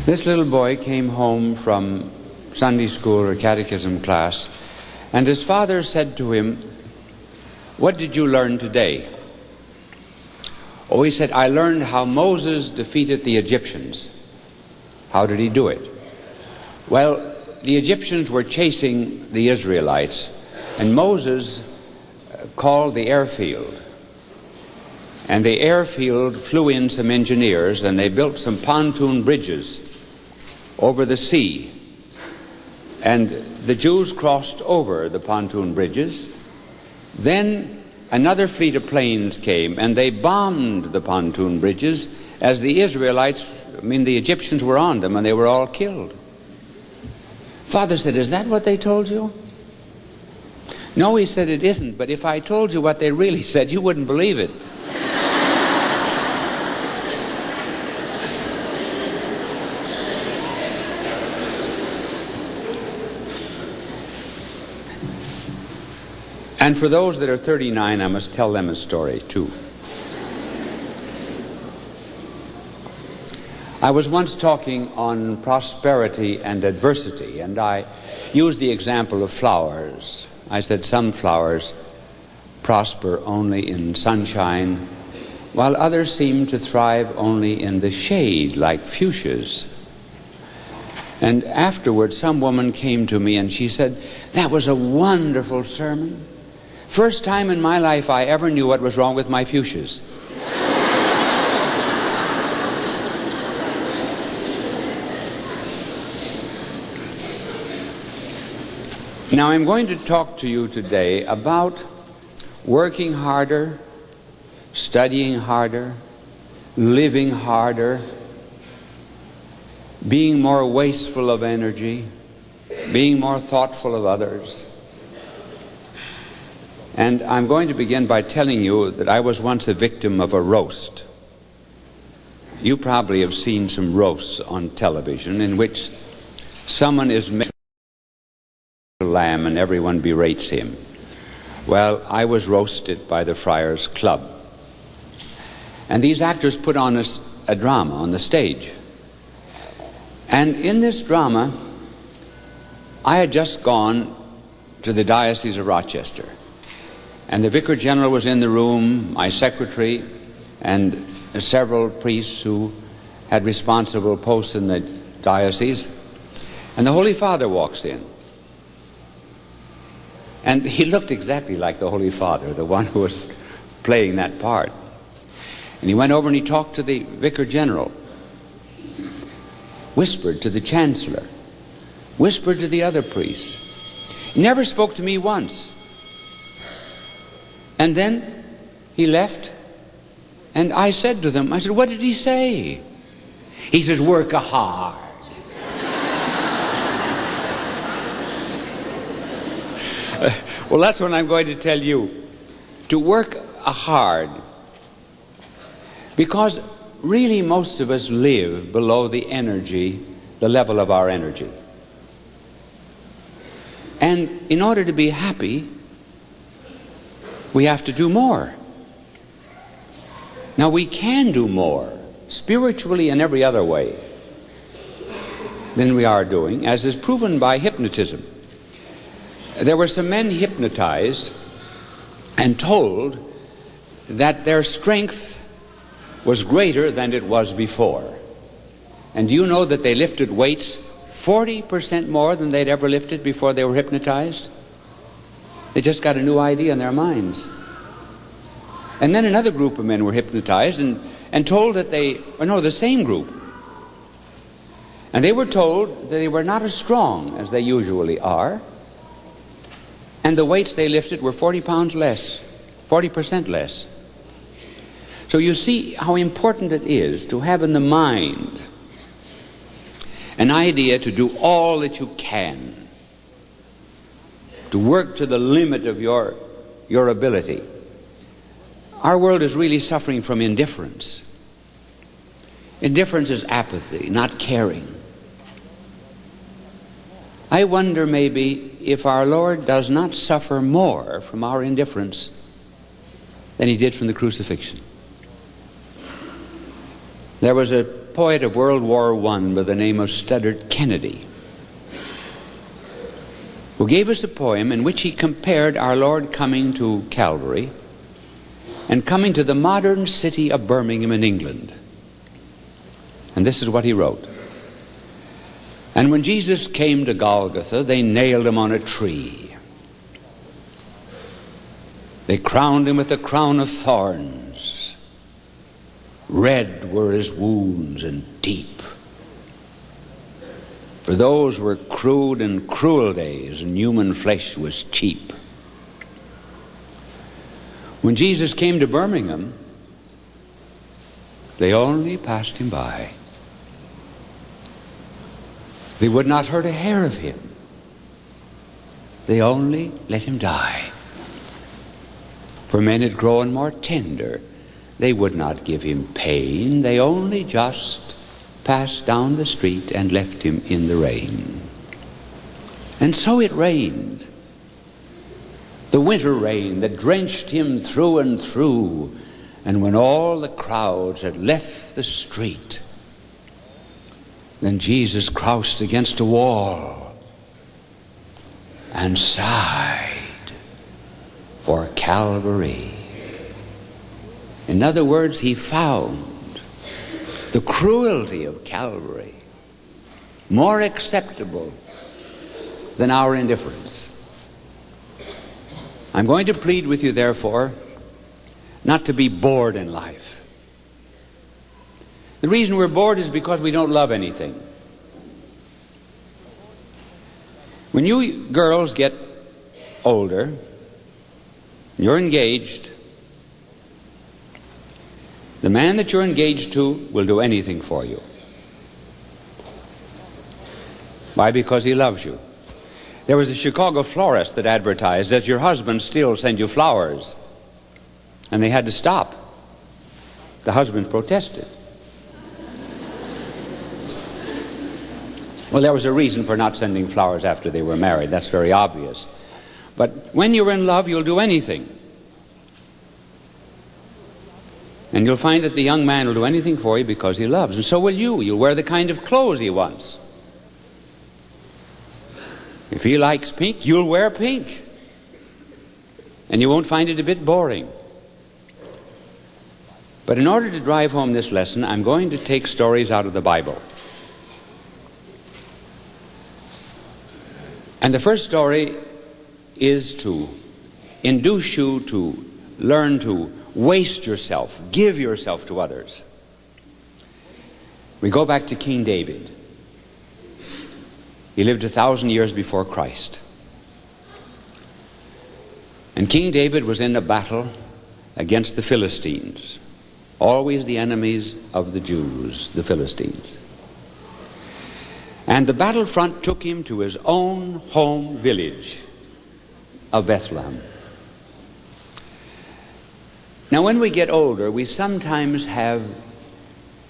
This little boy came home from Sunday school or catechism class, and his father said to him, "What did you learn today?" Oh, he said, "I learned how Moses defeated the Egyptians." How did he do it? Well, the Egyptians were chasing the Israelites, and Moses called the airfield. And the airfield flew in some engineers, and they built some pontoon bridges over the sea. And the Jews crossed over the pontoon bridges. Then another fleet of planes came, and they bombed the pontoon bridges as the the Egyptians were on them, and they were all killed. Father said, "Is that what they told you?" "No," he said, "it isn't, but if I told you what they really said, you wouldn't believe it." And for those that are 39, I must tell them a story too. I was once talking on prosperity and adversity, and I used the example of flowers. I said some flowers prosper only in sunshine, while others seem to thrive only in the shade, like fuchsias. And afterwards, some woman came to me and she said, "That was a wonderful sermon. First time in my life I ever knew what was wrong with my fuchsias." Now I'm going to talk to you today about working harder, studying harder, living harder, being more wasteful of energy, being more thoughtful of others. And I'm going to begin by telling you that I was once a victim of a roast. You probably have seen some roasts on television in which someone is made a lamb and everyone berates him. Well, I was roasted by the Friars Club. And these actors put on a drama on the stage. And in this drama, I had just gone to the Diocese of Rochester. And the Vicar General was in the room, my secretary, and several priests who had responsible posts in the diocese. And the Holy Father walks in. And he looked exactly like the Holy Father, the one who was playing that part. And he went over and he talked to the Vicar General, whispered to the Chancellor, whispered to the other priests. He never spoke to me once. And then he left, and I said to them, "What did he say?" He says, "Work hard." Well, that's what I'm going to tell you. To work hard. Because really most of us live below the level of our energy. And in order to be happy, we have to do more. Now, we can do more, spiritually and every other way, than we are doing, as is proven by hypnotism. There were some men hypnotized and told that their strength was greater than it was before. And do you know that they lifted weights 40% more than they'd ever lifted before they were hypnotized? They just got a new idea in their minds. And then another group of men were hypnotized and told that the same group. And they were told that they were not as strong as they usually are. And the weights they lifted were 40 pounds less, 40% less. So you see how important it is to have in the mind an idea to do all that you can, to work to the limit of your ability. Our world is really suffering from indifference. Indifference is apathy, not caring. I wonder maybe if our Lord does not suffer more from our indifference than he did from the crucifixion. There was a poet of World War I by the name of Studdert Kennedy, who gave us a poem in which he compared our Lord coming to Calvary and coming to the modern city of Birmingham in England. And this is what he wrote. And when Jesus came to Golgotha, they nailed him on a tree. They crowned him with a crown of thorns. Red were his wounds and deep. For those were crude and cruel days, and human flesh was cheap. When Jesus came to Birmingham, they only passed him by. They would not hurt a hair of him. They only let him die. For men had grown more tender. They would not give him pain. They only just passed down the street and left him in the rain. And so it rained. The winter rain that drenched him through and through. And when all the crowds had left the street, then Jesus crouched against a wall and sighed for Calvary. In other words, he found the cruelty of Calvary more acceptable than our indifference. I'm going to plead with you, therefore, not to be bored in life. The reason we're bored is because we don't love anything. When you girls get older, you're engaged, the man that you're engaged to will do anything for you. Why? Because he loves you. There was a Chicago florist that advertised, "Does your husband still send you flowers?" And they had to stop. The husband protested. Well, there was a reason for not sending flowers after they were married. That's very obvious. But when you're in love, you'll do anything. And you'll find that the young man will do anything for you because he loves. And so will you. You'll wear the kind of clothes he wants. If he likes pink, you'll wear pink. And you won't find it a bit boring. But in order to drive home this lesson, I'm going to take stories out of the Bible. And the first story is to induce you to learn to waste yourself, give yourself to others. We go back to King David. He lived 1,000 years before Christ. And King David was in a battle against the Philistines, always the enemies of the Jews, the Philistines. And the battlefront took him to his own home village of Bethlehem. Now, when we get older, we sometimes have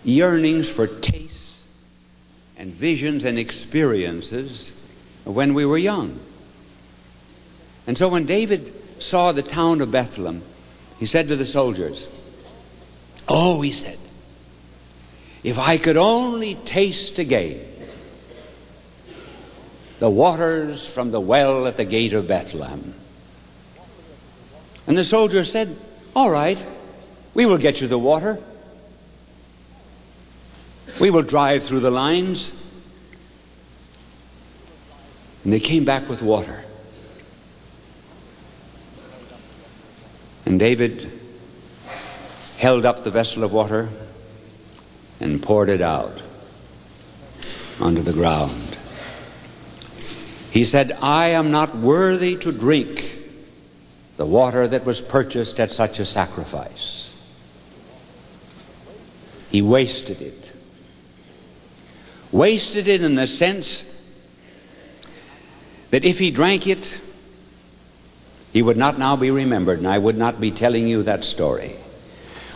yearnings for tastes and visions and experiences of when we were young. And so when David saw the town of Bethlehem, he said to the soldiers, "Oh," he said, "if I could only taste again the waters from the well at the gate of Bethlehem." And the soldiers said, "All right, we will get you the water. We will drive through the lines." And they came back with water. And David held up the vessel of water and poured it out onto the ground. He said, "I am not worthy to drink the water that was purchased at such a sacrifice." He wasted it. Wasted it in the sense that if he drank it, he would not now be remembered, and I would not be telling you that story.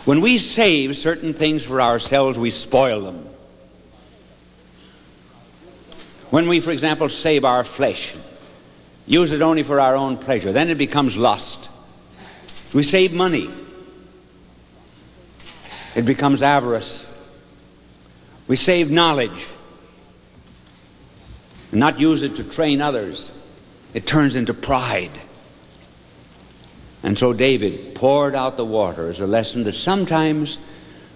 When we save certain things for ourselves, we spoil them. When we, for example, save our flesh, use it only for our own pleasure, then it becomes lust. We save money, it becomes avarice. We save knowledge and not use it to train others. It turns into pride. And so David poured out the water as a lesson that sometimes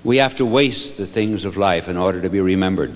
we have to waste the things of life in order to be remembered.